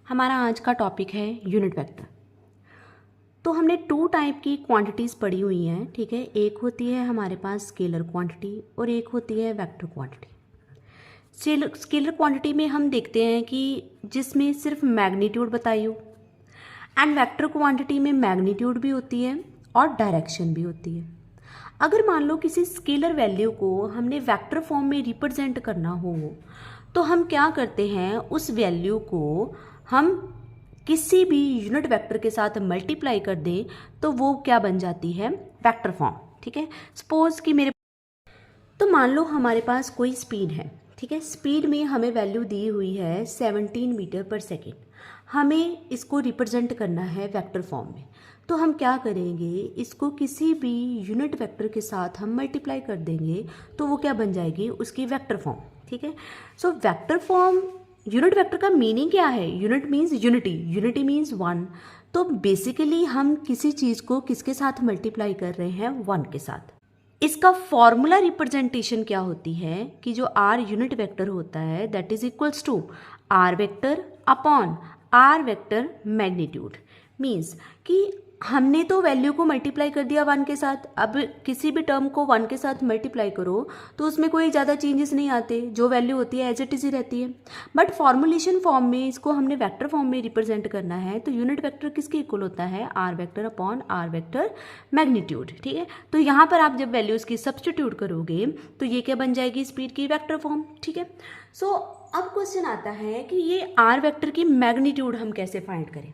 हमारा आज का टॉपिक है यूनिट वेक्टर। तो हमने टू टाइप की क्वांटिटीज़ पढ़ी हुई हैं, ठीक है। एक होती है हमारे पास स्केलर क्वांटिटी और एक होती है वेक्टर क्वांटिटी। स्केलर क्वांटिटी में हम देखते हैं कि जिसमें सिर्फ मैग्नीट्यूड बताई हो, एंड वेक्टर क्वांटिटी में मैग्नीट्यूड भी होती है और डायरेक्शन भी होती है। अगर मान लो किसी स्केलर वैल्यू को हमने वेक्टर फॉर्म में रिप्रेजेंट करना हो तो हम क्या करते हैं, उस वैल्यू को हम किसी भी यूनिट वेक्टर के साथ मल्टीप्लाई कर दें तो वो क्या बन जाती है, वेक्टर फॉर्म, ठीक है। सपोज कि तो मान लो हमारे पास कोई स्पीड है, ठीक है। स्पीड में हमें वैल्यू दी हुई है 17 मीटर पर सेकेंड। हमें इसको रिप्रेजेंट करना है वेक्टर फॉर्म में। तो हम क्या करेंगे, इसको किसी भी यूनिट वेक्टर के साथ हम मल्टीप्लाई कर देंगे तो वो क्या बन जाएगी, उसकी वेक्टर फॉर्म, ठीक है। So vector form, unit vector का मीनिंग क्या है, unit means unity, unity means one. तो बेसिकली हम किसी चीज़ को किसके साथ मल्टीप्लाई कर रहे हैं, वन के साथ। इसका फॉर्मूला रिप्रेजेंटेशन क्या होती है कि जो आर यूनिट वेक्टर होता है that is equals to R vector upon R vector magnitude. Means कि हमने तो वैल्यू को मल्टीप्लाई कर दिया वन के साथ। अब किसी भी टर्म को वन के साथ मल्टीप्लाई करो तो उसमें कोई ज़्यादा चेंजेस नहीं आते, जो वैल्यू होती है एज इट इज ही रहती है। बट फॉर्मुलेशन फॉर्म में इसको हमने वेक्टर फॉर्म में रिप्रेजेंट करना है तो यूनिट वेक्टर किसके इक्वल होता है, R vector upon R vector magnitude, ठीक है। तो यहाँ पर आप जब वैल्यूज़ की सब्स्टिट्यूट करोगे तो ये क्या बन जाएगी, स्पीड की वेक्टर फॉर्म, ठीक है। सो अब क्वेश्चन आता है कि ये आर वेक्टर की मैग्नीट्यूड हम कैसे फाइंड करें।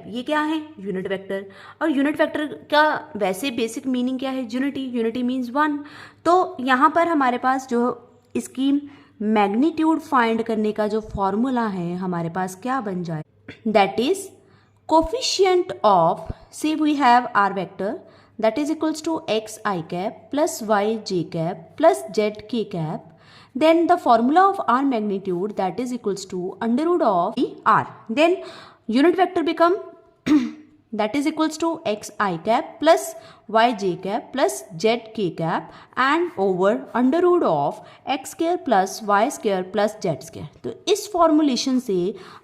ये क्या है, यूनिट वेक्टर। और यूनिट वेक्टर का वैसे बेसिक मीनिंग क्या है, यूनिटी, यूनिटी मीन्स वन। तो यहाँ पर हमारे पास जो इसकी मैग्नीट्यूड फाइंड करने का जो फॉर्मूला है हमारे पास क्या बन जाए, that is coefficient of, say we have R vector that is equals to X I cap plus Y J cap plus Z K cap, then the formula of r magnitude that is equals to under root of r, then unit vector become that is equals to x I cap plus y j cap plus z k cap and over under root of x square plus y square plus z square। तो इस formulation से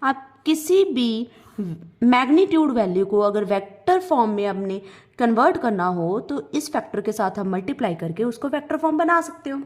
आप किसी भी magnitude value को अगर vector form में हमने कन्वर्ट करना हो तो इस फैक्टर के साथ हम मल्टीप्लाई करके उसको वेक्टर फॉर्म बना सकते हो।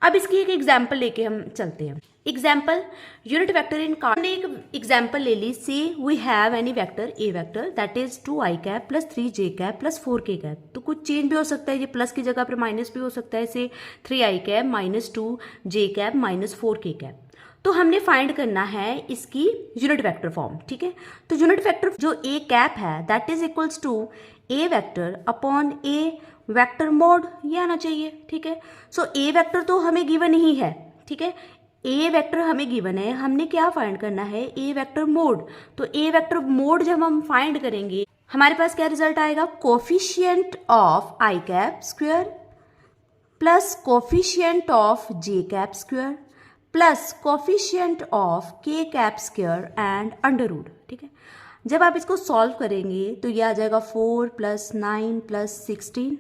अब इसकी एक एग्जाम्पल लेके हम चलते हैं। एग्जाम्पल, यूनिट वेक्टर इन कार्ड ने एक एग्जाम्पल ले ली। See we have any vector a vector that is 2 I cap plus 3 J cap plus 4 K cap. तो कुछ चेंज भी हो सकता है, ये प्लस की जगह पर माइनस भी हो सकता है, से 3 आई कैप माइनस 2 जे कैप माइनस 4 के कैप। तो हमने फाइंड करना है इसकी यूनिट वेक्टर फॉर्म, ठीक है। तो यूनिट वेक्टर जो ए कैप है that is equals to A vector upon A vector mod, ये आना चाहिए, ठीक है। सो ए वेक्टर तो हमें गिवन ही है, ठीक है। ए वेक्टर हमें गिवन है, हमने क्या फाइंड करना है, ए वेक्टर मोड। तो ए वेक्टर मोड जब हम फाइंड करेंगे हमारे पास क्या रिजल्ट आएगा, coefficient of I cap square plus coefficient of J cap square plus coefficient of K cap square and under root, ठीक है। जब आप इसको सॉल्व करेंगे तो ये आ जाएगा 4 plus 9 plus 16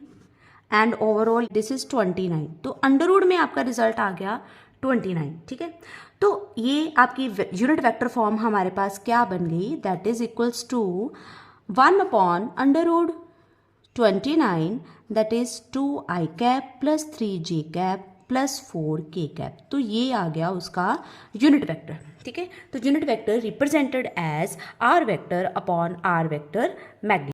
and overall this is 29। तो अंडर रूट में आपका रिजल्ट आ गया 29, ठीक है। तो ये आपकी यूनिट वेक्टर फॉर्म हमारे पास क्या बन गई, that is equals to 1 upon under root 29 that is 2 I cap plus 3 J cap plus 4 K cap. तो ये आ गया उसका यूनिट वेक्टर, ठीक है। तो unit vector represented as R vector upon R vector magnitude.